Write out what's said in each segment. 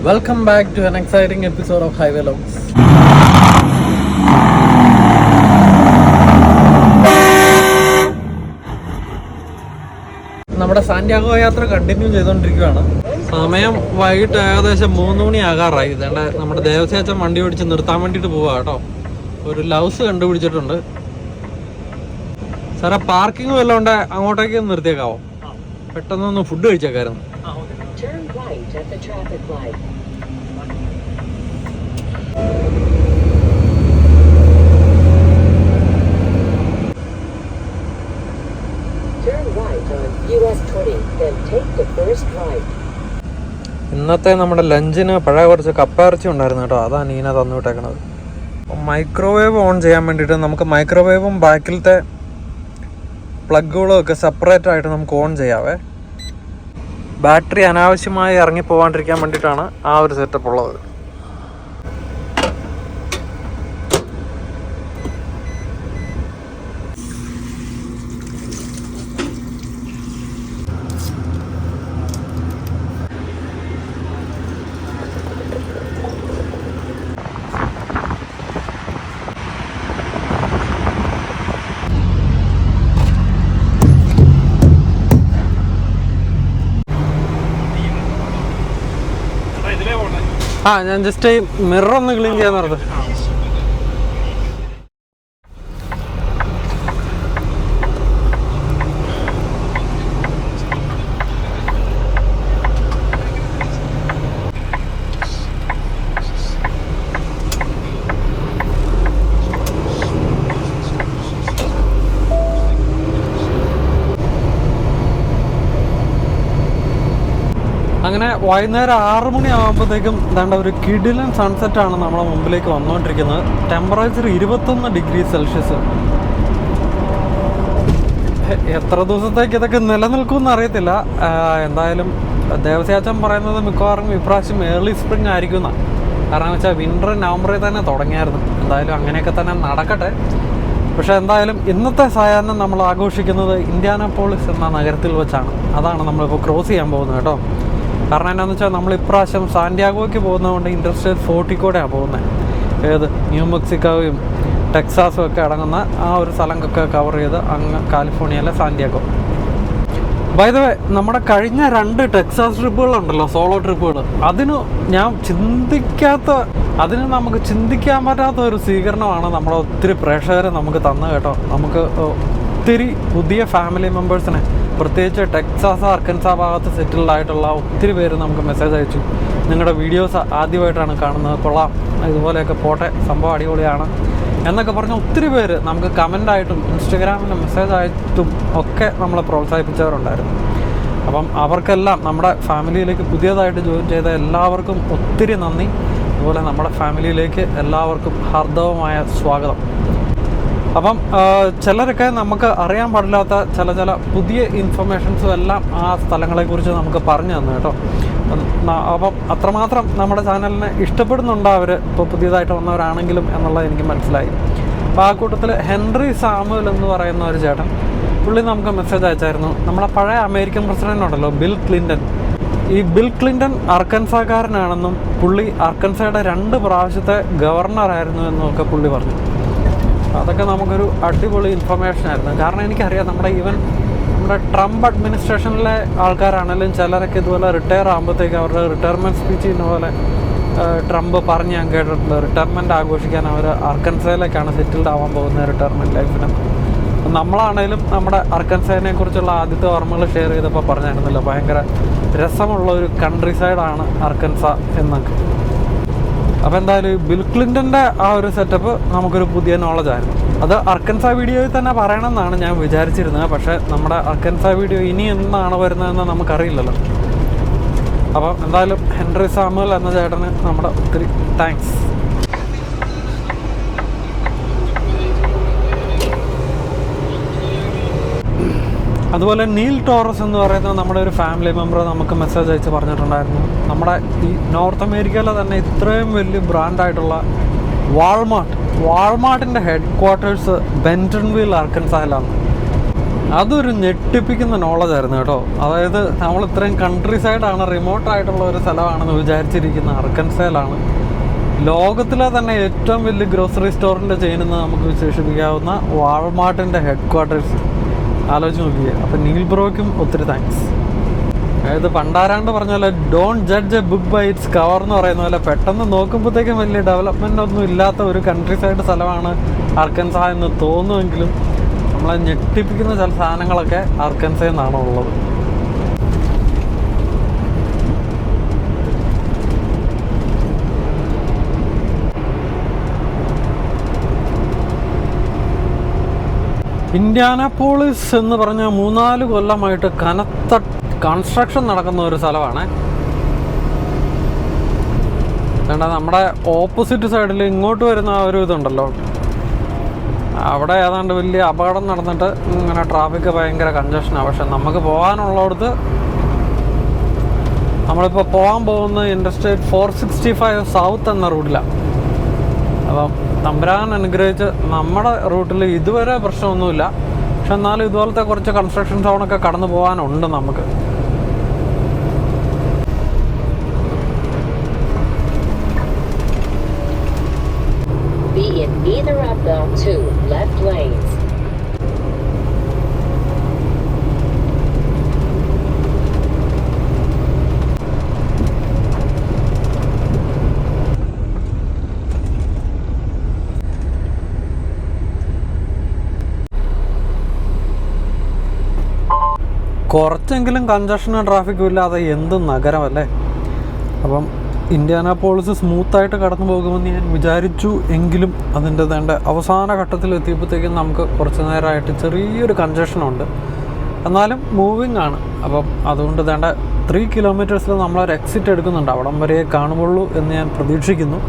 Welcome back to an exciting episode of Highway Logs. നമ്മുടെ Santiago യാത്ര continue ചെയ്തുകൊണ്ടിരിക്കുകയാണ്. സമയം വൈകിട്ട് ഏകദേശം 3 മണി ആകാറായി. ഇതേണ്ട നമ്മുടെ ദേവസ്യാച്ചൻ വണ്ടി ഓടിച്ച് നിർത്താൻ വേണ്ടിയിട്ട് പോവാ കേട്ടോ. ഒരു ലൗസ് കണ്ടുപിടിച്ചിട്ടുണ്ട്. സാറേ പാർക്കിംഗ് വല്ലതും ഉണ്ട്, അങ്ങോട്ടേക്ക് നിർത്തിയേക്കാവോ? പെട്ടെന്നൊന്ന് ഫുഡ് കഴിച്ചേക്കായിരുന്നു. ഇന്നത്തെ നമ്മുടെ ലഞ്ചിന് പഴയ കുറച്ച് കപ്പയിറച്ചി ഉണ്ടായിരുന്നു കേട്ടോ. അതാണ് നീന തന്നു വിട്ടേക്കണത്. മൈക്രോവേവ് ഓൺ ചെയ്യാൻ വേണ്ടിയിട്ട് നമുക്ക് മൈക്രോവേവും ബാക്കിലത്തെ പ്ലഗുകളും ഒക്കെ സെപ്പറേറ്റ് ആയിട്ട് നമുക്ക് ഓൺ ചെയ്യാവേ. ബാറ്ററി അനാവശ്യമായി ഇറങ്ങി പോകാണ്ടിരിക്കാൻ വേണ്ടിയിട്ടാണ് ആ ഒരു സെറ്റപ്പ് ഉള്ളത്. ഞാൻ ജസ്റ്റ് ഈ മിറർ ഒന്ന് ക്ലീൻ ചെയ്യാൻ നടത്തും. അങ്ങനെ വൈകുന്നേരം 6 മണി ആകുമ്പോഴത്തേക്കും ദാണ്ട ഒരു കിടിലൻ സൺസെറ്റാണ് നമ്മളെ മുമ്പിലേക്ക് വന്നുകൊണ്ടിരിക്കുന്നത്. Temperature 21 degree Celsius. എത്ര ദിവസത്തേക്ക് ഇതൊക്കെ നിലനിൽക്കുമെന്ന് അറിയത്തില്ല. എന്തായാലും ദേവസ്യാച്ചൻ പറയുന്നത് മിക്കവാറും ഇപ്രാവശ്യം ഏർലി സ്പ്രിങ് ആയിരിക്കും എന്നാണ്. കാരണം വെച്ചാൽ വിൻ്റർ നവംബറിൽ തന്നെ തുടങ്ങിയായിരുന്നു. എന്തായാലും അങ്ങനെയൊക്കെ തന്നെ നടക്കട്ടെ. പക്ഷേ എന്തായാലും ഇന്നത്തെ സായാഹ്നം നമ്മൾ ആഘോഷിക്കുന്നത് ഇൻഡ്യാനാപോളിസ് എന്ന നഗരത്തിൽ വെച്ചാണ്. അതാണ് നമ്മളിപ്പോൾ ക്രോസ് ചെയ്യാൻ പോകുന്നത് കേട്ടോ. കാരണം എന്താണെന്ന് വെച്ചാൽ നമ്മൾ ഇപ്രാവശ്യം സാന്റിയാഗോയ്ക്ക് പോകുന്നതുകൊണ്ട് ഇൻ്റർസ്റ്റേറ്റ് 40 കൂടെയാണ് പോകുന്നത്. ഏത് ന്യൂ മെക്സിക്കോയും ടെക്സാസും ഒക്കെ അടങ്ങുന്ന ആ ഒരു സ്ഥലമൊക്കെ കവർ ചെയ്ത് അങ്ങ് കാലിഫോർണിയയിലെ സാന്റിയാഗോ. ബൈ ദ വേ, നമ്മുടെ കഴിഞ്ഞ 2 ടെക്സാസ് ട്രിപ്പുകളുണ്ടല്ലോ, സോളോ ട്രിപ്പുകൾ, അതിന് നമുക്ക് ചിന്തിക്കാൻ പറ്റാത്ത ഒരു സ്വീകരണമാണ് നമ്മുടെ ഒത്തിരി പ്രേക്ഷകരെ നമുക്ക് തന്നു കേട്ടോ. നമുക്ക് ഒത്തിരി പുതിയ ഫാമിലി മെമ്പേഴ്സിനെ, പ്രത്യേകിച്ച് ടെക്സാസ് അർക്കൻസാ ഭാഗത്ത് സെറ്റിൽഡ് ആയിട്ടുള്ള ഒത്തിരി പേര് നമുക്ക് മെസ്സേജ് അയച്ചു. നിങ്ങളുടെ വീഡിയോസ് ആദ്യമായിട്ടാണ് കാണുന്നത്, കൊള്ളാം, ഇതുപോലെയൊക്കെ പോട്ടെ, സംഭവം അടിപൊളിയാണ് എന്നൊക്കെ പറഞ്ഞ് ഒത്തിരി പേര് നമുക്ക് കമൻ്റായിട്ടും ഇൻസ്റ്റഗ്രാമിൽ മെസ്സേജ് ആയിട്ടും ഒക്കെ നമ്മളെ പ്രോത്സാഹിപ്പിച്ചവരുണ്ടായിരുന്നു. അപ്പം അവർക്കെല്ലാം, നമ്മുടെ ഫാമിലിയിലേക്ക് പുതിയതായിട്ട് ജോയിൻ ചെയ്ത എല്ലാവർക്കും ഒത്തിരി നന്ദി. അതുപോലെ നമ്മുടെ ഫാമിലിയിലേക്ക് എല്ലാവർക്കും ഹാർദവമായ സ്വാഗതം. അപ്പം ചിലരൊക്കെ നമുക്ക് അറിയാൻ പാടില്ലാത്ത ചില പുതിയ ഇൻഫർമേഷൻസും എല്ലാം ആ സ്ഥലങ്ങളെക്കുറിച്ച് നമുക്ക് പറഞ്ഞു തന്നു കേട്ടോ. അപ്പം അത്രമാത്രം നമ്മുടെ ചാനലിനെ ഇഷ്ടപ്പെടുന്നുണ്ട് അവർ, ഇപ്പോൾ പുതിയതായിട്ട് വന്നവരാണെങ്കിലും എന്നുള്ളത് എനിക്ക് മനസ്സിലായി. അപ്പോൾ ആ കൂട്ടത്തിൽ ഹെൻറി സാമുവൽ എന്ന് പറയുന്ന ഒരു ചേട്ടൻ, പുള്ളി നമുക്ക് മെസ്സേജ് അയച്ചായിരുന്നു. നമ്മളെ പഴയ അമേരിക്കൻ പ്രസിഡൻ്റ് ഉണ്ടല്ലോ, ബിൽ ക്ലിൻ്റൺ. ഈ ബിൽ ക്ലിൻ്റൺ അർക്കൻസാക്കാരനാണെന്നും പുള്ളി അർക്കൻസയുടെ 2 പ്രാവശ്യത്തെ ഗവർണറായിരുന്നു എന്നൊക്കെ പുള്ളി പറഞ്ഞു. അതൊക്കെ നമുക്കൊരു അടിപൊളി ഇൻഫർമേഷൻ ആയിരുന്നു. കാരണം എനിക്കറിയാം, നമ്മുടെ ട്രംപ് അഡ്മിനിസ്ട്രേഷനിലെ ആൾക്കാരാണെങ്കിലും ചിലരൊക്കെ ഇതുപോലെ റിട്ടയർ ആകുമ്പോഴത്തേക്ക് അവരുടെ റിട്ടയർമെൻറ്റ് സ്പീച്ച് പോലെ ട്രംപ് പറഞ്ഞ് ഞാൻ കേട്ടിട്ടുണ്ട്. റിട്ടയർമെൻറ്റ് ആഘോഷിക്കാൻ അവർ അർക്കൻസയിലേക്കാണ് സെറ്റിൽഡ് ആവാൻ പോകുന്നത് റിട്ടയർമെൻറ്റ് ലൈഫിന്. നമ്മളാണേലും നമ്മുടെ അർക്കൻസയെ കുറിച്ചുള്ള ആദ്യത്തെ ഓർമ്മകൾ ഷെയർ ചെയ്തപ്പോൾ പറഞ്ഞായിരുന്നല്ലോ, ഭയങ്കര രസമുള്ള ഒരു കൺട്രി സൈഡാണ് അർക്കൻസ എന്നൊക്കെ. അപ്പോൾ എന്തായാലും ബിൽ ക്ലിൻ്റൻ്റെ ആ ഒരു സെറ്റപ്പ് നമുക്കൊരു പുതിയ നോളജായിരുന്നു. അത് അർക്കൻസ വീഡിയോയിൽ തന്നെ പറയണമെന്നാണ് ഞാൻ വിചാരിച്ചിരുന്നത്. പക്ഷേ നമ്മുടെ അർക്കൻസ വീഡിയോ ഇനി എന്നാണ് വരുന്നതെന്ന് നമുക്കറിയില്ലല്ലോ. അപ്പോൾ എന്തായാലും ഹെൻറി സാമുവൽ എന്ന ചേട്ടന് നമ്മുടെ ഒത്തിരി താങ്ക്സ്. അതുപോലെ നീൽ ടോറസ് എന്ന് പറയുന്ന നമ്മുടെ ഒരു ഫാമിലി മെമ്പർ നമുക്ക് മെസ്സേജ് അയച്ച് പറഞ്ഞിട്ടുണ്ടായിരുന്നു, നമ്മുടെ ഈ നോർത്ത് അമേരിക്കയിലെ തന്നെ ഇത്രയും വലിയ ബ്രാൻഡായിട്ടുള്ള വാൾമാർട്ടിൻ്റെ ഹെഡ് ക്വാർട്ടേഴ്സ് ബെൻറ്റൺവിൽ അർക്കൻസായിലാണ്. അതൊരു ഞെട്ടിപ്പിക്കുന്ന നോളജായിരുന്നു കേട്ടോ. അതായത് നമ്മൾ ഇത്രയും കൺട്രി സൈഡാണ്, റിമോട്ടായിട്ടുള്ള ഒരു സ്ഥലമാണെന്ന് വിചാരിച്ചിരിക്കുന്ന അർക്കൻസയിലാണ് ലോകത്തിലെ തന്നെ ഏറ്റവും വലിയ ഗ്രോസറി സ്റ്റോറിൻ്റെ ചെയിനെന്ന് നമുക്ക് വിശേഷിപ്പിക്കാവുന്ന വാൾമാർട്ടിൻ്റെ ഹെഡ് ക്വാർട്ടേഴ്സ്. ആലോചിച്ച് നോക്കിയേ. അപ്പം നീൽ ബ്രോയ്ക്കും ഒത്തിരി താങ്ക്സ്. അതായത് പണ്ടാരാണ്ട് പറഞ്ഞ പോലെ don't judge a book by its cover എന്ന് പറയുന്ന പോലെ പെട്ടെന്ന് നോക്കുമ്പോഴത്തേക്കും വലിയ ഡെവലപ്മെൻ്റ് ഒന്നും ഇല്ലാത്ത ഒരു കൺട്രി സൈഡ് സ്ഥലമാണ് അർക്കൻസാ എന്ന് തോന്നുമെങ്കിലും നമ്മളെ ഞെട്ടിപ്പിക്കുന്ന ചില സാധനങ്ങളൊക്കെ അർക്കൻസയിൽ നിന്നാണ് ഉള്ളത്. ഇൻഡ്യാനാപോളിസ് എന്ന് പറഞ്ഞ 3-4 കൊല്ലമായിട്ട് കനത്ത കൺസ്ട്രക്ഷൻ നടക്കുന്ന ഒരു സ്ഥലമാണ്. അതുകൊണ്ട് നമ്മുടെ ഓപ്പോസിറ്റ് സൈഡിൽ ഇങ്ങോട്ട് വരുന്ന ആ ഒരു ഇതുണ്ടല്ലോ, അവിടെ ഏതാണ്ട് വലിയ അപകടം നടന്നിട്ട് ഇങ്ങനെ ട്രാഫിക് ഭയങ്കര കൺജഷനാണ്. പക്ഷെ നമുക്ക് പോകാനുള്ളിടത്ത് നമ്മളിപ്പോൾ പോകാൻ പോകുന്നത് ഇൻഡർസ്റ്റേറ്റ് 465 സൗത്ത് എന്ന റൂട്ടിലാണ്. അപ്പം തമ്പുരാൻ അനുഗ്രഹിച്ച് നമ്മുടെ റൂട്ടിൽ ഇതുവരെ പ്രശ്നമൊന്നുമില്ല. പക്ഷെ എന്നാലും ഇതുപോലത്തെ കുറച്ച് കൺസ്ട്രക്ഷൻ സോണൊക്കെ കടന്നു പോകാനുണ്ട് നമുക്ക്. Be in either of the 2 left lanes. കുറച്ചെങ്കിലും കൺജഷനും ട്രാഫിക്കും ഇല്ലാതെ എന്ത് നഗരമല്ലേ. അപ്പം ഇൻഡ്യാനാപോളിസ് സ്മൂത്തായിട്ട് കടന്നു പോകുമെന്ന് ഞാൻ വിചാരിച്ചു. എങ്കിലും അതിൻ്റെ വേണ്ട അവസാന ഘട്ടത്തിൽ എത്തിയപ്പോഴത്തേക്കും നമുക്ക് കുറച്ച് നേരമായിട്ട് ചെറിയൊരു കൺജഷനുണ്ട്. എന്നാലും മൂവിങ് ആണ്. അപ്പം അതുകൊണ്ട് വേണ്ട 3 കിലോമീറ്റേഴ്സിൽ നമ്മളൊരു എക്സിറ്റ് എടുക്കുന്നുണ്ട്. അവിടം വരെ കാണുകയുള്ളൂ എന്ന് ഞാൻ പ്രതീക്ഷിക്കുന്നു.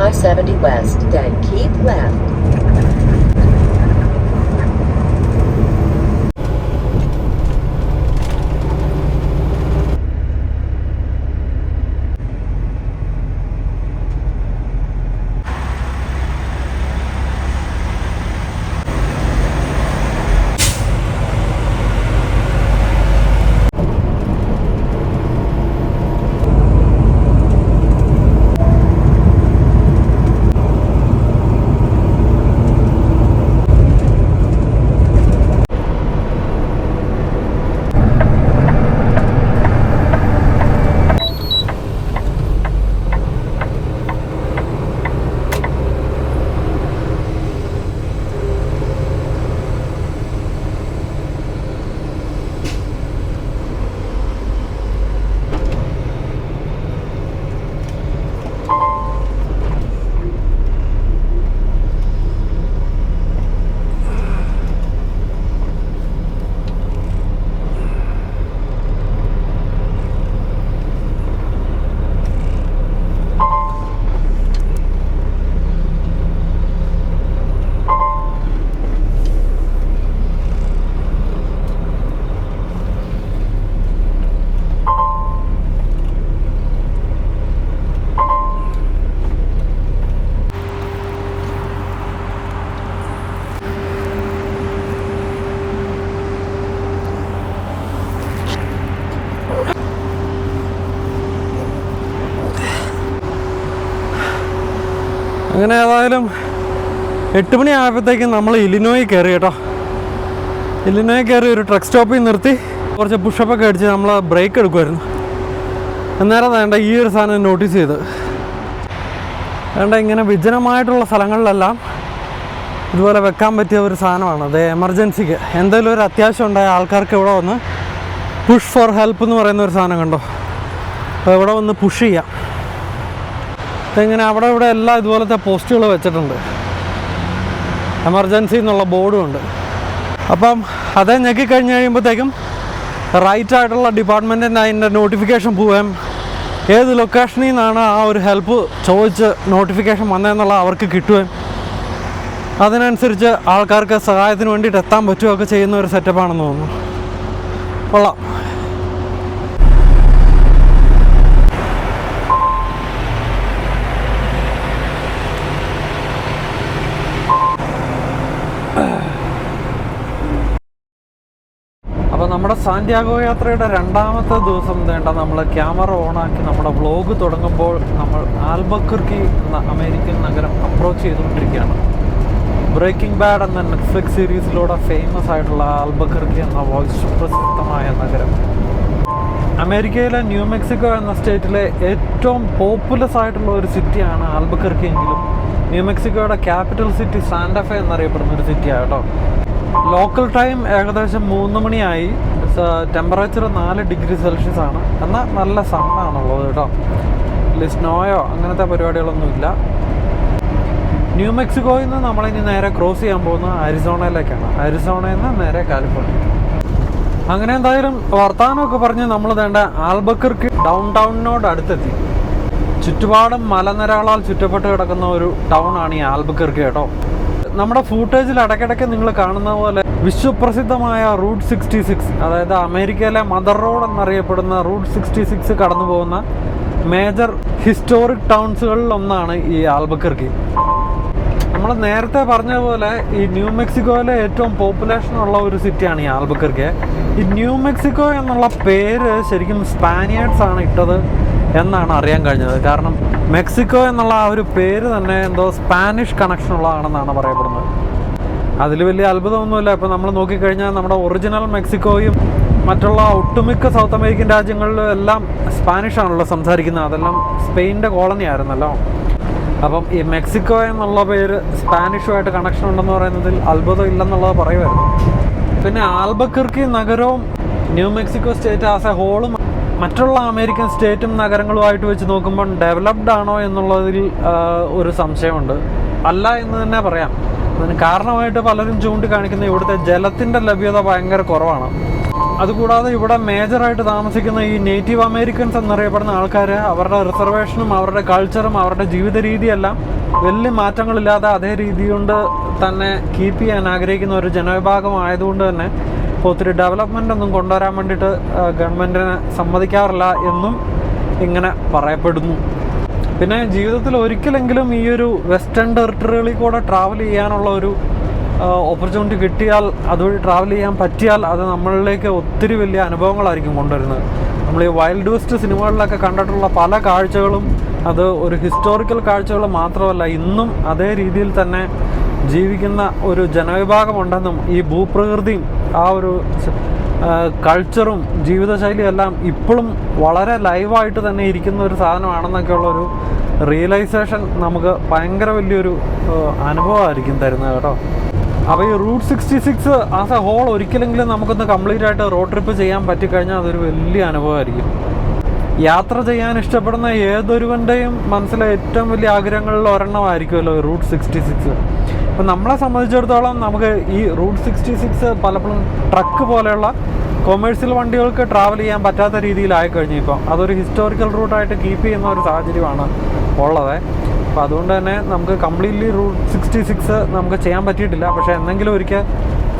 I-70 West, then keep left. അങ്ങനെ ഏതായാലും 8 മണി ആയപ്പോഴത്തേക്കും നമ്മൾ ഇലിനോയി കയറി കേട്ടോ. ഇലിനോയി കയറി ഒരു ട്രക്ക് സ്റ്റോപ്പിൽ നിർത്തി കുറച്ച് പുഷപ്പൊക്കെ അടിച്ച് നമ്മൾ ബ്രേക്ക് എടുക്കുമായിരുന്നു. അന്നേരം വേണ്ട ഈ ഒരു സാധനം നോട്ടീസ് ചെയ്ത് വേണ്ട ഇങ്ങനെ വിജനമായിട്ടുള്ള സ്ഥലങ്ങളിലെല്ലാം ഇതുപോലെ വെക്കാൻ പറ്റിയ ഒരു സാധനമാണ്. അത് എമർജൻസിക്ക് എന്തെങ്കിലും ഒരു അത്യാവശ്യം ഉണ്ടായ ആൾക്കാർക്ക് ഇവിടെ വന്ന് പുഷ് ഫോർ ഹെൽപ്പ് എന്ന് പറയുന്ന ഒരു സാധനം കണ്ടോ. അപ്പോൾ ഇവിടെ വന്ന് പുഷ് ചെയ്യാം. ഇങ്ങനെ അവിടെ ഇവിടെ എല്ലാം ഇതുപോലത്തെ പോസ്റ്റുകൾ വെച്ചിട്ടുണ്ട്. എമർജൻസി എന്നുള്ള ബോർഡും ഉണ്ട്. അപ്പം അതേ ഞെക്കി കഴിഞ്ഞ് കഴിയുമ്പോഴത്തേക്കും റൈറ്റ് ആയിട്ടുള്ള ഡിപ്പാർട്ട്മെൻറ്റിൻ്റെ അതിൻ്റെ നോട്ടിഫിക്കേഷൻ പോവുകയും ഏത് ലൊക്കേഷനിൽ നിന്നാണ് ആ ഒരു ഹെൽപ്പ് ചോദിച്ച് നോട്ടിഫിക്കേഷൻ വന്നതെന്നുള്ള അവർക്ക് കിട്ടുകയും അതിനനുസരിച്ച് ആൾക്കാർക്ക് സഹായത്തിന് വേണ്ടിയിട്ട് എത്താൻ പറ്റുകയൊക്കെ ചെയ്യുന്ന ഒരു സെറ്റപ്പാണെന്ന് തോന്നുന്നു. കൊള്ളാം. അപ്പോൾ നമ്മുടെ സാന്റിയാഗോ യാത്രയുടെ രണ്ടാമത്തെ ദിവസം വേണ്ട നമ്മൾ ക്യാമറ ഓണാക്കി നമ്മുടെ വ്ളോഗ് തുടങ്ങുമ്പോൾ നമ്മൾ ആൽബക്കർക്കി എന്ന അമേരിക്കൻ നഗരം അപ്രോച്ച് ചെയ്തുകൊണ്ടിരിക്കുകയാണ്. ബ്രേക്കിംഗ് ബാഡ് എന്ന നെറ്റ്ഫ്ലിക്സ് സീരീസിലൂടെ ഫേമസ് ആയിട്ടുള്ള ആൽബക്കർക്കി എന്ന പ്രസിദ്ധമായ നഗരം അമേരിക്കയിലെ ന്യൂ മെക്സിക്കോ എന്ന സ്റ്റേറ്റിലെ ഏറ്റവും പോപ്പുലസ് ആയിട്ടുള്ള ഒരു സിറ്റിയാണ് ആൽബക്കർക്കി എങ്കിലും ന്യൂ മെക്സിക്കോയുടെ ക്യാപിറ്റൽ സിറ്റി സാന്റാഫെ എന്നറിയപ്പെടുന്ന ഒരു സിറ്റിയാണ് കേട്ടോ. ലോക്കൽ ടൈം ഏകദേശം 3 മണിയായി. ടെമ്പറേച്ചർ 4 ഡിഗ്രി സെൽഷ്യസ് ആണ്. എന്നാൽ നല്ല സണ്ണാണുള്ളത് കേട്ടോ. സ്നോയോ അങ്ങനത്തെ പരിപാടികളൊന്നുമില്ല. ന്യൂ മെക്സിക്കോയിൽ നിന്ന് നമ്മളിനി നേരെ ക്രോസ് ചെയ്യാൻ പോകുന്നത് അരിസോണയിലേക്കാണ്. അരിസോണയിൽ നിന്ന് നേരെ കാലിഫോർണിയ. അങ്ങനെ എന്തായാലും വർത്തമാനമൊക്കെ പറഞ്ഞ് നമ്മൾ വേണ്ട ആൽബക്കർക്ക് ഡൗൺ ടൗണിനോട് അടുത്തെത്തി. ചുറ്റുപാടും മലനിരകളാൽ ചുറ്റപ്പെട്ട് കിടക്കുന്ന ഒരു ടൗൺ ആണ് ഈ ആൽബക്കർക്ക് കേട്ടോ. നമ്മുടെ ഫൂട്ടേജിൽ ഇടയ്ക്കിടയ്ക്ക് നിങ്ങൾ കാണുന്ന പോലെ വിശ്വപ്രസിദ്ധമായ റൂട്ട് 66, അതായത് അമേരിക്കയിലെ മദർ റോഡ് എന്നറിയപ്പെടുന്ന റൂട്ട് 66 കടന്നു പോകുന്ന മേജർ ഹിസ്റ്റോറിക് ടൗൺസുകളിൽ ഒന്നാണ് ഈ ആൽബക്കർക്ക്. നമ്മൾ നേരത്തെ പറഞ്ഞ പോലെ ഈ ന്യൂ മെക്സിക്കോയിലെ ഏറ്റവും പോപ്പുലേഷൻ ഉള്ള ഒരു സിറ്റിയാണ് ഈ ആൽബക്കർക്ക്. ഈ ന്യൂ മെക്സിക്കോ എന്നുള്ള പേര് ശരിക്കും സ്പാനിയേഴ്സ് ആണ് ഇട്ടത് എന്നാണ് അറിയാൻ കഴിഞ്ഞത്. കാരണം മെക്സിക്കോ എന്നുള്ള ആ ഒരു പേര് തന്നെ എന്തോ സ്പാനിഷ് കണക്ഷൻ ഉള്ളതാണെന്നാണ് പറയപ്പെടുന്നത്. അതിൽ വലിയ അത്ഭുതമൊന്നുമില്ല. ഇപ്പോൾ നമ്മൾ നോക്കിക്കഴിഞ്ഞാൽ നമ്മുടെ ഒറിജിനൽ മെക്സിക്കോയും മറ്റുള്ള ഒട്ടുമിക്ക സൗത്ത് അമേരിക്കൻ രാജ്യങ്ങളിലും എല്ലാം സ്പാനിഷ് ആണല്ലോ സംസാരിക്കുന്നത്. അതെല്ലാം സ്പെയിനിൻ്റെ കോളനി ആയിരുന്നല്ലോ. അപ്പം ഈ മെക്സിക്കോ എന്നുള്ള പേര് സ്പാനിഷുമായിട്ട് കണക്ഷൻ ഉണ്ടെന്ന് പറയുന്നതിൽ അത്ഭുതം ഇല്ലെന്നുള്ളത് പറയുമായിരുന്നു. പിന്നെ ആൽബക്കർക്ക് നഗരവും New Mexico state as a ഹോളും മറ്റുള്ള അമേരിക്കൻ സ്റ്റേറ്റും നഗരങ്ങളുമായിട്ട് വെച്ച് നോക്കുമ്പോൾ ഡെവലപ്ഡ് ആണോ എന്നുള്ളതിൽ ഒരു സംശയമുണ്ട്. അല്ല എന്ന് തന്നെ പറയാം. അതിന് കാരണമായിട്ട് പലരും ചൂണ്ടിക്കാണിക്കുന്ന ഇവിടുത്തെ ജലത്തിൻ്റെ ലഭ്യത ഭയങ്കര കുറവാണ്. അതുകൂടാതെ ഇവിടെ മേജറായിട്ട് താമസിക്കുന്ന ഈ നേറ്റീവ് അമേരിക്കൻസ് എന്നറിയപ്പെടുന്ന ആൾക്കാർ അവരുടെ റിസർവേഷനും അവരുടെ കൾച്ചറും അവരുടെ ജീവിത രീതിയെല്ലാം വലിയ മാറ്റങ്ങളില്ലാതെ അതേ രീതി കൊണ്ട് തന്നെ കീപ്പ് ചെയ്യാൻ ആഗ്രഹിക്കുന്ന ഒരു ജനവിഭാഗം ആയതുകൊണ്ട് തന്നെ ഇപ്പോൾ ഒത്തിരി ഡെവലപ്മെൻ്റ് ഒന്നും കൊണ്ടുവരാൻ വേണ്ടിയിട്ട് ഗവൺമെൻറ്റിന് സമ്മതിക്കാറില്ല എന്നും ഇങ്ങനെ പറയപ്പെടുന്നു. പിന്നെ ജീവിതത്തിൽ ഒരിക്കലെങ്കിലും ഈ ഒരു വെസ്റ്റേൺ ടെറിട്ടറികളിൽ കൂടെ ട്രാവൽ ചെയ്യാനുള്ള ഒരു ഓപ്പർച്യൂണിറ്റി കിട്ടിയാൽ, അതുവഴി ട്രാവൽ ചെയ്യാൻ പറ്റിയാൽ അത് നമ്മളിലേക്ക് ഒത്തിരി വലിയ അനുഭവങ്ങളായിരിക്കും കൊണ്ടുവരുന്നത്. നമ്മൾ ഈ വൈൽഡ് വെസ്റ്റ് സിനിമകളിലൊക്കെ കണ്ടിട്ടുള്ള പല കാഴ്ചകളും അത് ഒരു ഹിസ്റ്റോറിക്കൽ കാഴ്ചകൾ മാത്രമല്ല, ഇന്നും അതേ രീതിയിൽ തന്നെ ജീവിക്കുന്ന ഒരു ജനവിഭാഗമുണ്ടെന്നും ഈ ഭൂപ്രകൃതിയും ആ ഒരു കൾച്ചറും ജീവിതശൈലിയും എല്ലാം ഇപ്പോഴും വളരെ ലൈവായിട്ട് തന്നെ ഇരിക്കുന്ന ഒരു സാധനമാണെന്നൊക്കെയുള്ളൊരു റിയലൈസേഷൻ നമുക്ക് ഭയങ്കര വലിയൊരു അനുഭവമായിരിക്കും തരുന്നത് കേട്ടോ. അപ്പോൾ ഈ റൂട്ട് 66 ആസ് എ ഹോൾ ഒരിക്കലെങ്കിലും നമുക്കൊന്ന് കംപ്ലീറ്റ് ആയിട്ട് റോഡ് ട്രിപ്പ് ചെയ്യാൻ പറ്റിക്കഴിഞ്ഞാൽ അതൊരു വലിയ അനുഭവമായിരിക്കും. യാത്ര ചെയ്യാൻ ഇഷ്ടപ്പെടുന്ന ഏതൊരുവൻ്റെയും മനസ്സിലെ ഏറ്റവും വലിയ ആഗ്രഹങ്ങളിൽ ഒരെണ്ണമായിരിക്കുമല്ലോ റൂട്ട് 66. ഇപ്പം നമ്മളെ സംബന്ധിച്ചിടത്തോളം നമുക്ക് ഈ റൂട്ട് 66 പലപ്പോഴും ട്രക്ക് പോലെയുള്ള കൊമേഴ്സ്യൽ വണ്ടികൾക്ക് ട്രാവൽ ചെയ്യാൻ പറ്റാത്ത രീതിയിലായി കഴിഞ്ഞു. ഇപ്പം അതൊരു ഹിസ്റ്റോറിക്കൽ റൂട്ടായിട്ട് കീപ്പ് ചെയ്യുന്ന ഒരു സാഹചര്യമാണ് ഉള്ളത്. അപ്പോൾ അതുകൊണ്ട് തന്നെ നമുക്ക് കംപ്ലീറ്റ്ലി റൂട്ട് 66 നമുക്ക് ചെയ്യാൻ പറ്റിയിട്ടില്ല. പക്ഷേ എന്തെങ്കിലും ഒരിക്കൽ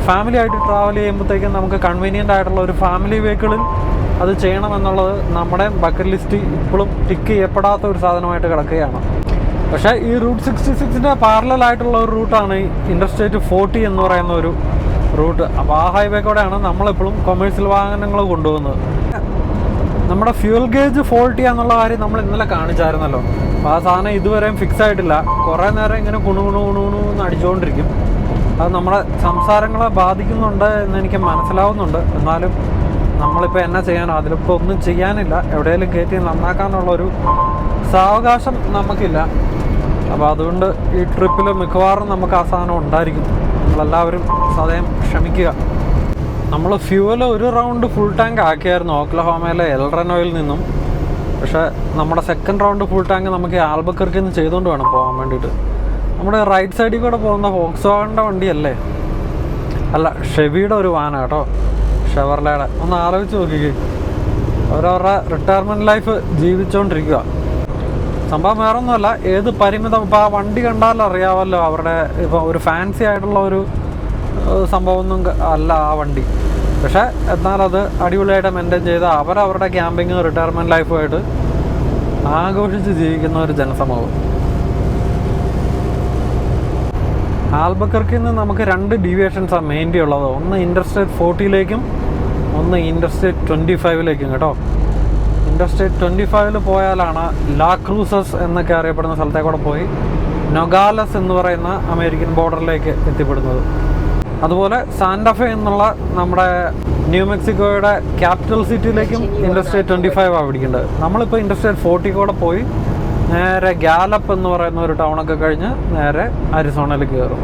ഫാമിലി ആയിട്ട് ട്രാവൽ ചെയ്യുമ്പോഴത്തേക്കും നമുക്ക് കൺവീനിയൻ്റ് ആയിട്ടുള്ള ഒരു ഫാമിലി വെഹിക്കിളിൽ അത് ചെയ്യണമെന്നുള്ളത് നമ്മുടെ ബക്കറ്റ് ലിസ്റ്റ് ഇപ്പോഴും ടിക്ക് ചെയ്യപ്പെടാത്ത ഒരു സാധനമായിട്ട് കിടക്കുകയാണ്. പക്ഷേ ഈ റൂട്ട് 66ൻ്റെ പാരലലായിട്ടുള്ള ഒരു റൂട്ടാണ് ഈ ഇൻ്റർസ്റ്റേറ്റ് 40 എന്ന് പറയുന്ന ഒരു റൂട്ട്. അപ്പോൾ ആ ഹൈവേ കൂടെയാണ് നമ്മളെപ്പോഴും കൊമേഴ്സ്യൽ വാഹനങ്ങൾ കൊണ്ടുപോകുന്നത്. നമ്മുടെ ഫ്യൂൽ ഗേജ് ഫോൾട്ട് എന്നുള്ള കാര്യം നമ്മൾ ഇന്നലെ കാണിച്ചായിരുന്നല്ലോ. അപ്പോൾ ആ സാധനം ഇതുവരെയും ഫിക്സ് ആയിട്ടില്ല. കുറേ നേരം ഇങ്ങനെ കുണുകുണു അടിച്ചുകൊണ്ടിരിക്കും. അത് നമ്മുടെ സംസാരങ്ങളെ ബാധിക്കുന്നുണ്ട് എന്നെനിക്ക് മനസ്സിലാവുന്നുണ്ട്. എന്നാലും നമ്മളിപ്പോൾ എന്നാ ചെയ്യാനോ, അതിലിപ്പോൾ ഒന്നും ചെയ്യാനില്ല. എവിടെയെങ്കിലും കയറ്റി നന്നാക്കാനുള്ളൊരു സാവകാശം നമുക്കില്ല. അപ്പോൾ അതുകൊണ്ട് ഈ ട്രിപ്പിൽ മിക്കവാറും നമുക്ക് ആ സാധനം ഉണ്ടായിരിക്കും. നമ്മളെല്ലാവരും സദയം ക്ഷമിക്കുക. നമ്മൾ ഫ്യൂവൽ ഒരു റൗണ്ട് ഫുൾ ടാങ്ക് ആക്കിയായിരുന്നു ഓക്ലഹോമയിലെ എൽറനോയിൽ നിന്നും. പക്ഷേ നമ്മുടെ സെക്കൻഡ് റൗണ്ട് ഫുൾ ടാങ്ക് നമുക്ക് ആൽബക്കർക്കിൽ നിന്ന് ചെയ്തുകൊണ്ട് വേണം പോകാൻ വേണ്ടിയിട്ട്. നമ്മുടെ റൈറ്റ് സൈഡിൽ കൂടെ പോകുന്ന വോക്സ്വാഗണിൻ്റെ വണ്ടിയല്ലേ, അല്ല ഷെവിയുടെ ഒരു വാനാണ് കേട്ടോ, ഷെവർലയുടെ. ഒന്ന് ആലോചിച്ച് നോക്കിക്കേ, അവരവരുടെ റിട്ടയർമെൻറ്റ് ലൈഫ് ജീവിച്ചുകൊണ്ടിരിക്കുക. സംഭവം വേറൊന്നുമല്ല, ഏത് പരിമിതം ഇപ്പോൾ ആ വണ്ടി കണ്ടാലും അറിയാമല്ലോ, അവരുടെ ഇപ്പോൾ ഒരു ഫാൻസി ആയിട്ടുള്ള ഒരു സംഭവമൊന്നും അല്ല ആ വണ്ടി. പക്ഷേ എന്നാലത് അടിപൊളിയായിട്ട് മെയിൻറ്റെയിൻ ചെയ്ത് അവരവരുടെ ക്യാമ്പിങ് റിട്ടയർമെൻറ്റ് ലൈഫുമായിട്ട് ആഘോഷിച്ച് ജീവിക്കുന്ന ഒരു ജനസമൂഹം. ആൽബക്കർക്കിൽ നിന്ന് നമുക്ക് 2 ഡീവിയേഷൻസാണ് മെയിൻലി ഉള്ളത്. ഒന്ന് ഇൻ്റർസ്റ്റേറ്റ് 40 ഒന്ന് ഇൻ്റർസ്റ്റേറ്റ് 25 കേട്ടോ. ഇൻ്റർസ്റ്റേറ്റ് 25 പോയാലാണ് ലാ ക്രൂസസ് എന്നൊക്കെ അറിയപ്പെടുന്ന സ്ഥലത്തേക്കൂടെ പോയി നൊഗാലസ് എന്ന് പറയുന്ന അമേരിക്കൻ ബോർഡറിലേക്ക് എത്തിപ്പെടുന്നത്. അതുപോലെ സാന്റാഫെ എന്നുള്ള നമ്മുടെ ന്യൂ മെക്സിക്കോയുടെ ക്യാപിറ്റൽ സിറ്റിയിലേക്കും ഇൻ്റർസ്റ്റേറ്റ് 25 പിടിക്കേണ്ടത്. നമ്മളിപ്പോൾ ഇൻ്റർസ്റ്റേറ്റ് 40 കൂടെ പോയി നേരെ ഗാലപ്പ് എന്ന് പറയുന്ന ഒരു ടൗണൊക്കെ കഴിഞ്ഞ് നേരെ അരിസോണയിൽ കയറും.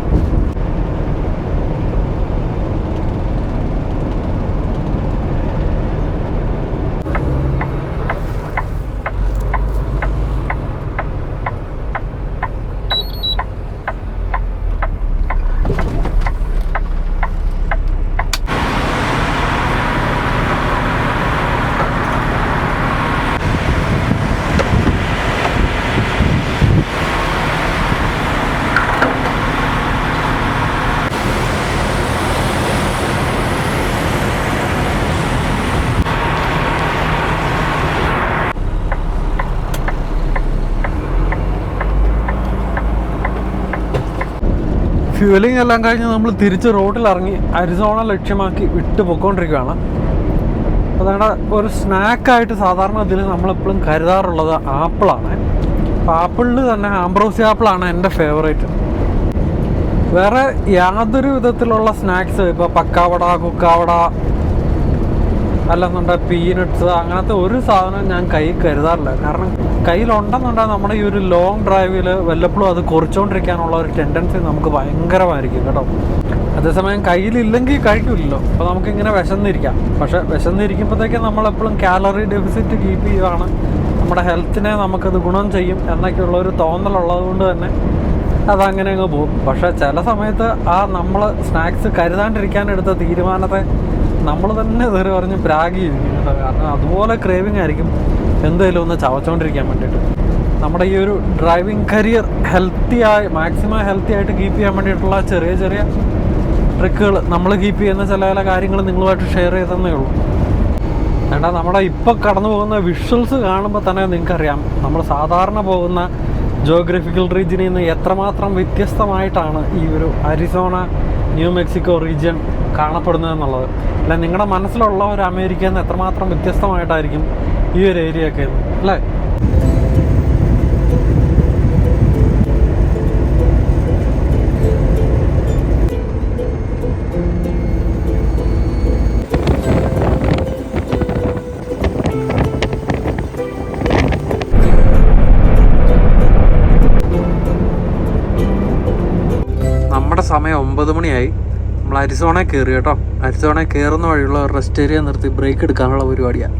ഫ്യൂലിംഗ് എല്ലാം കഴിഞ്ഞ് നമ്മൾ തിരിച്ച് റോഡിലിറങ്ങി അരിസോണ ലക്ഷ്യമാക്കി വിട്ടു പൊയ്ക്കൊണ്ടിരിക്കുകയാണ്. അതുകൊണ്ട് ഒരു സ്നാക്കായിട്ട് സാധാരണ ഇതിൽ നമ്മളെപ്പോഴും കരുതാറുള്ളത് ആപ്പിളാണ്. അപ്പോൾ ആപ്പിളിൽ തന്നെ ആംബ്രോസി ആപ്പിളാണ് എൻ്റെ ഫേവറേറ്റ്. വേറെ യാതൊരു വിധത്തിലുള്ള സ്നാക്സ് ഇപ്പോൾ പക്കാവട, കുക്കാവട അല്ലെന്നുണ്ടെങ്കിൽ പീനട്ട്സ് അങ്ങനത്തെ ഒരു സാധനം ഞാൻ കയ്യിൽ കരുതാറില്ല. കാരണം കയ്യിലുണ്ടെന്നുണ്ടെങ്കിൽ നമ്മുടെ ഈ ഒരു ലോങ് ഡ്രൈവിൽ വല്ലപ്പോഴും അത് കുറച്ചുകൊണ്ടിരിക്കാനുള്ള ഒരു ടെൻഡൻസി നമുക്ക് ഭയങ്കരമായിരിക്കും കേട്ടോ. അതേസമയം കയ്യിലില്ലെങ്കിൽ കഴിക്കില്ലല്ലോ, അപ്പോൾ നമുക്കിങ്ങനെ വിശന്നിരിക്കാം. പക്ഷേ വിശന്നിരിക്കുമ്പോഴത്തേക്കും നമ്മളെപ്പോഴും കാലറി ഡെഫിസിറ്റ് കീപ്പ് ചെയ്യുകയാണ്, നമ്മുടെ ഹെൽത്തിനെ നമുക്കത് ഗുണം ചെയ്യും എന്നൊക്കെയുള്ളൊരു തോന്നലുള്ളത് കൊണ്ട് തന്നെ അതങ്ങനെ അങ്ങ് പോകും. പക്ഷേ ചില സമയത്ത് ആ നമ്മൾ സ്നാക്സ് കരുതാണ്ടിരിക്കാനെടുത്ത തീരുമാനത്തെ നമ്മൾ തന്നെ തെറി പറഞ്ഞ് പ്രാഗിയിരിക്കും കേട്ടോ. കാരണം അതുപോലെ ക്രേവിങ് ആയിരിക്കും എന്തെങ്കിലും ഒന്ന് ചവച്ചുകൊണ്ടിരിക്കാൻ വേണ്ടിയിട്ട്. നമ്മുടെ ഈ ഒരു ഡ്രൈവിംഗ് കരിയർ മാക്സിമം ഹെൽത്തി ആയിട്ട് കീപ്പ് ചെയ്യാൻ വേണ്ടിയിട്ടുള്ള ചെറിയ ചെറിയ ട്രിക്കുകൾ, നമ്മൾ കീപ്പ് ചെയ്യുന്ന ചില കാര്യങ്ങൾ നിങ്ങളുമായിട്ട് ഷെയർ ചെയ്തതന്നേ ഉള്ളൂ. വേണ്ട, നമ്മുടെ ഇപ്പോൾ കടന്നു പോകുന്ന വിഷ്വൽസ് കാണുമ്പോൾ തന്നെ നിങ്ങൾക്കറിയാം നമ്മൾ സാധാരണ പോകുന്ന ജോഗ്രഫിക്കൽ റീജിയനിൽ നിന്ന് എത്രമാത്രം വ്യത്യസ്തമായിട്ടാണ് ഈ ഒരു അരിസോണ ന്യൂ മെക്സിക്കോ റീജിയൻ കാണപ്പെടുന്നതെന്നുള്ളത്. അല്ല, നിങ്ങളുടെ മനസ്സിലുള്ള ഒരു അമേരിക്കയിൽ നിന്ന് എത്രമാത്രം വ്യത്യസ്തമായിട്ടായിരിക്കും ഈ ഒരു ഏരിയ ഒക്കെ അല്ലേ. നമ്മുടെ സമയം 9 മണിയായി. നമ്മൾ അരിസോണയിൽ കയറി കേട്ടോ. അരിസോണയിൽ കയറുന്ന വഴിയുള്ള ഒരു റെസ്റ്റ് ഏരിയ നിർത്തി ബ്രേക്ക് എടുക്കാനുള്ള പരിപാടിയാണ്.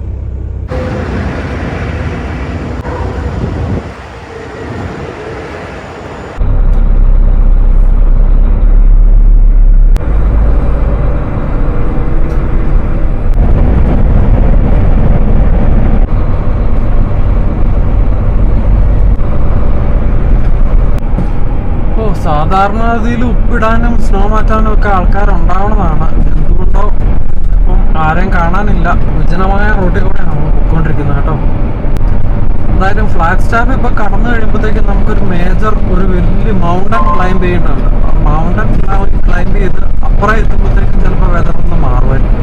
സാധാരണ ഗതിയിൽ ഉപ്പിടാനും സ്നോ മാറ്റാനും ഒക്കെ ആൾക്കാരുണ്ടാവുന്നതാണ്. എന്തുകൊണ്ടോ ഇപ്പം ആരെയും കാണാനില്ല. വിജനമായ റോഡിൽ കൂടെ നമ്മൾ പോയിക്കൊണ്ടിരിക്കുന്നത് കേട്ടോ. എന്തായാലും ഫ്ലാഗ് സ്റ്റാഫ് ഇപ്പോൾ കടന്നു കഴിയുമ്പോഴത്തേക്കും നമുക്കൊരു ഒരു വലിയ മൗണ്ടൻ ക്ലൈംബ് ചെയ്യുന്നുണ്ട്. മൗണ്ടൻ ക്ലൈംബ് ചെയ്ത് അപ്പുറം എത്തുമ്പോഴത്തേക്കും ചിലപ്പോൾ വെതർ ഒന്ന് മാറുമായിരിക്കും.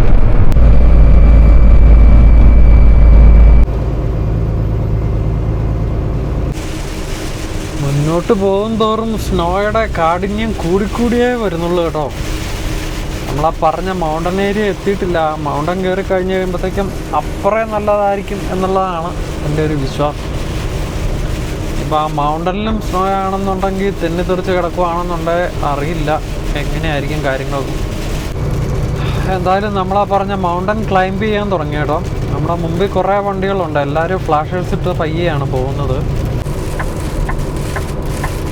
മുന്നോട്ട് പോകും തോറും സ്നോയുടെ കാഠിന്യം കൂടിക്കൂടിയേ വരുന്നുള്ളൂ കേട്ടോ. നമ്മളാ പറഞ്ഞ മൗണ്ടൻ ഏരിയ എത്തിയിട്ടില്ല. മൗണ്ടൻ കയറി കഴിഞ്ഞ് കഴിയുമ്പോഴത്തേക്കും അപ്പുറം നല്ലതായിരിക്കും എന്നുള്ളതാണ് എൻ്റെ ഒരു വിശ്വാസം. ഇപ്പം ആ മൗണ്ടനിലും സ്നോ ആണെന്നുണ്ടെങ്കിൽ തെന്നിത്തെറിച്ച് കിടക്കുകയാണെന്നുണ്ടെങ്കിൽ അറിയില്ല എങ്ങനെയായിരിക്കും കാര്യങ്ങളൊക്കെ. എന്തായാലും നമ്മളാ പറഞ്ഞ മൗണ്ടൻ ക്ലൈംബ് ചെയ്യാൻ തുടങ്ങി കേട്ടോ. നമ്മുടെ മുമ്പിൽ കുറേ വണ്ടികളുണ്ട്. എല്ലാവരും ഫ്ലാഷേഴ്സ് ഇട്ട് പയ്യെയാണ് പോകുന്നത്.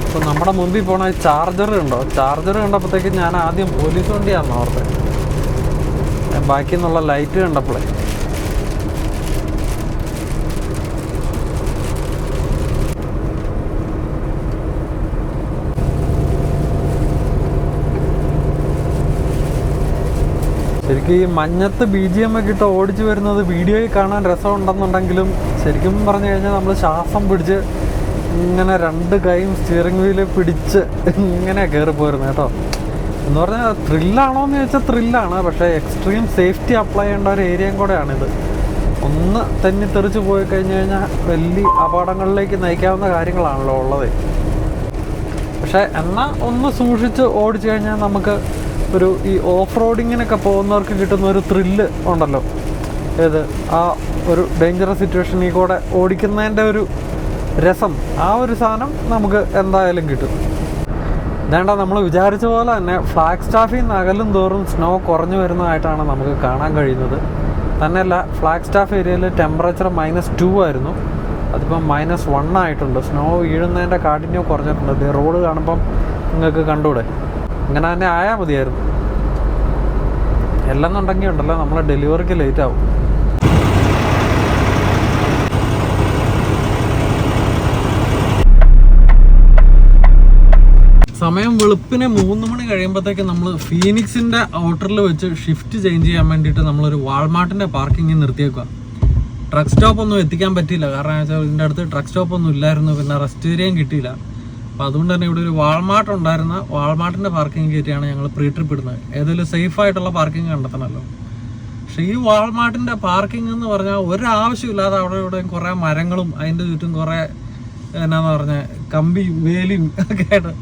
അപ്പോൾ നമ്മുടെ മുമ്പിൽ പോണ ചാർജർ ഉണ്ടോ? ചാർജർ കണ്ടപ്പോഴത്തേക്കും ഞാൻ ആദ്യം പോലീസ് വണ്ടിയാണെന്ന് ഓർത്തത്. ബാക്കി നിന്നുള്ള ലൈറ്റ് കണ്ടപ്പോഴേ ശരിക്കും ഈ മഞ്ഞത്ത് BGM ഒക്കെ ഇട്ട് ഓടിച്ചു വരുന്നത് വീഡിയോയിൽ കാണാൻ രസമുണ്ടെന്നുണ്ടെങ്കിലും ശരിക്കും പറഞ്ഞു കഴിഞ്ഞാൽ നമ്മൾ ശ്വാസം പിടിച്ച് ഇങ്ങനെ 2 കൈയും സ്റ്റിയറിംഗ് വീല് പിടിച്ച് ഇങ്ങനെ കയറി പോരുന്നത് കേട്ടോ. എന്ന് പറഞ്ഞാൽ ത്രില്ലാണോ എന്ന് ചോദിച്ചാൽ ത്രില്ലാണ്, പക്ഷേ എക്സ്ട്രീം സേഫ്റ്റി അപ്ലൈ ചെയ്യേണ്ട ഒരു ഏരിയയും കൂടെയാണിത്. ഒന്ന് തന്നെ തെറിച്ച് പോയി കഴിഞ്ഞ് കഴിഞ്ഞാൽ വലിയ അപകടങ്ങളിലേക്ക് നയിക്കാവുന്ന കാര്യങ്ങളാണല്ലോ ഉള്ളത്. പക്ഷേ എന്നാൽ ഒന്ന് സൂക്ഷിച്ച് ഓടിച്ചു കഴിഞ്ഞാൽ നമുക്ക് ഒരു ഈ ഓഫ് റോഡിങ്ങിനൊക്കെ പോകുന്നവർക്ക് കിട്ടുന്ന ഒരു ത്രില്ല് ഉണ്ടല്ലോ, ഏത് ആ ഒരു ഡേഞ്ചറസ് സിറ്റുവേഷനിൽ കൂടെ ഓടിക്കുന്നതിൻ്റെ ഒരു രസം, ആ ഒരു സാധനം നമുക്ക് എന്തായാലും കിട്ടും. ഇതേണ്ട നമ്മൾ വിചാരിച്ച പോലെ തന്നെ ഫ്ലാഗ് സ്റ്റാഫിൽ നിന്ന് അകലും തോറും സ്നോ കുറഞ്ഞു വരുന്നതായിട്ടാണ് നമുക്ക് കാണാൻ കഴിയുന്നത്. തന്നെയല്ല, ഫ്ലാഗ് സ്റ്റാഫ് ഏരിയയിൽ ടെമ്പറേച്ചർ -2 ആയിരുന്നു, അതിപ്പം -1 ആയിട്ടുണ്ട്. സ്നോ വീഴുന്നതിൻ്റെ കാഠിന്യം കുറഞ്ഞിട്ടുണ്ട്. റോഡ് കാണുമ്പം നിങ്ങൾക്ക് കണ്ടൂടെ, ഇങ്ങനെ തന്നെ ആയാൽ മതിയായിരുന്നു. എല്ലെന്നുണ്ടെങ്കിൽ ഉണ്ടല്ലോ നമ്മളെ ഡെലിവറിക്ക് ലേറ്റ് ആവും. സമയം വെളുപ്പിനെ 3 മണി കഴിയുമ്പോഴത്തേക്ക് നമ്മൾ ഫീനിക്സിൻ്റെ ഔട്ടറിൽ വെച്ച് ഷിഫ്റ്റ് ചേഞ്ച് ചെയ്യാൻ വേണ്ടിയിട്ട് നമ്മളൊരു വാൾമാർട്ടിൻ്റെ പാർക്കിങ്ങിൽ നിർത്തിയേക്കുക. ട്രക്ക് സ്റ്റോപ്പ് ഒന്നും എത്തിക്കാൻ പറ്റിയില്ല, കാരണം വെച്ചാൽ ഇതിൻ്റെ അടുത്ത് ട്രക്ക് സ്റ്റോപ്പ് ഒന്നും ഇല്ലായിരുന്നു, പിന്നെ റെസ്റ്റ് ഏരിയയും കിട്ടിയില്ല. അപ്പോൾ അതുകൊണ്ട് തന്നെ ഇവിടെ ഒരു വാൾമാർട്ട് ഉണ്ടായിരുന്ന വാൾമാർട്ടിൻ്റെ പാർക്കിംഗ് കയറ്റിയാണ് ഞങ്ങൾ പ്രീ ട്രിപ്പ് ഇടുന്നത്. ഏതെങ്കിലും സേഫ് ആയിട്ടുള്ള പാർക്കിംഗ് കണ്ടെത്തണമല്ലോ. പക്ഷേ ഈ വാൾമാർട്ടിൻ്റെ പാർക്കിംഗ് എന്ന് പറഞ്ഞാൽ ഒരാവശ്യമില്ലാതെ അവിടെ ഇവിടെ കുറേ മരങ്ങളും അതിൻ്റെ ചുറ്റും കുറേ എന്നാന്ന് പറഞ്ഞാൽ കമ്പിയും വേലിയും ഒക്കെ ആയിട്ട്,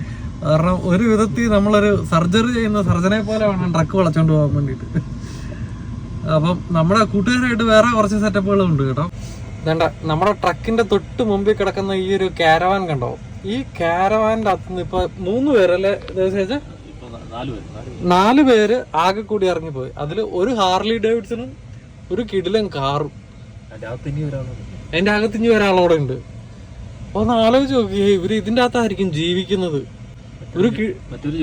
കാരണം ഒരു വിധത്തിൽ നമ്മളൊരു സർജറി ചെയ്യുന്ന സർജനെ പോലെ വേണം ട്രക്ക് വളച്ചോണ്ട് പോകാൻ വേണ്ടിയിട്ട്. അപ്പം നമ്മുടെ കൂട്ടുകാരായിട്ട് വേറെ കുറച്ച് സെറ്റപ്പുകളും ഉണ്ട് കേട്ടോ. വേണ്ട, നമ്മുടെ ട്രക്കിന്റെ തൊട്ട് മുമ്പിൽ കിടക്കുന്ന ഈ ഒരു കാരവാൻ കണ്ടോ? ഈ കാരവാൻ്റെ അകത്തുനിന്ന് ഇപ്പൊ 3 പേരല്ലേ, 4 പേര് ആകെ കൂടി ഇറങ്ങിപ്പോയി. അതിൽ ഒരു ഹാർലി ഡേവിഡ്സണും ഒരു കിടിലൻ കാറും. അതിന്റെ അകത്ത് ഇനി ഒരാളോടെ ഉണ്ട്. ഒന്ന് ആലോചിച്ച് നോക്കിയേ, ഇവര് ഇതിന്റെ അകത്തായിരിക്കും ജീവിക്കുന്നത്. മറ്റൊരു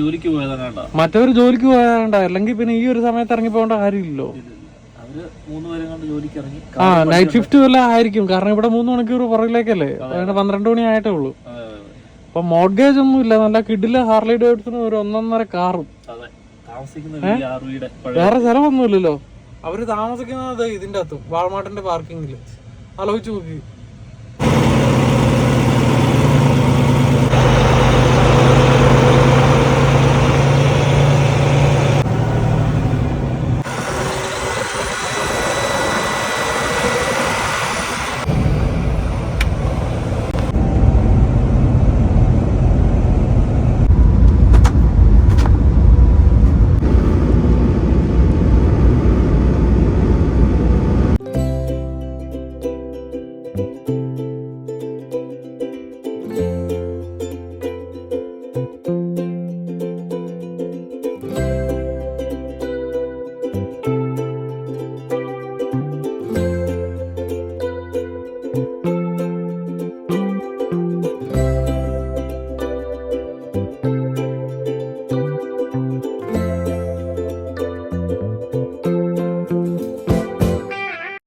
ജോലിക്ക് പോയാണ്ട, അല്ലെങ്കിൽ പിന്നെ ഈ ഒരു സമയത്ത് ഇറങ്ങി പോകേണ്ട കാര്യമില്ലല്ലോ. നൈറ്റ് ഷിഫ്റ്റ് വല്ല ആയിരിക്കും, കാരണം ഇവിടെ 3 മണിക്കൂർ പുറകിലേക്കല്ലേ, 12 മണി ആയിട്ടേ ഉള്ളൂ. അപ്പൊ മോർഗേജ് ഒന്നും ഇല്ല, നല്ല കിഡില് ഹാർലി ഡേവിഡ്സണും ഒരു 1.5 കാറും. വേറെ സ്ഥലമൊന്നുമില്ലല്ലോ. അവര് താമസിക്കുന്നത് ഇതിന്റെ അകത്തും വാൾമാർട്ടിന്റെ പാർക്കിങ്ങില്. ആലോചിച്ച് നോക്കി.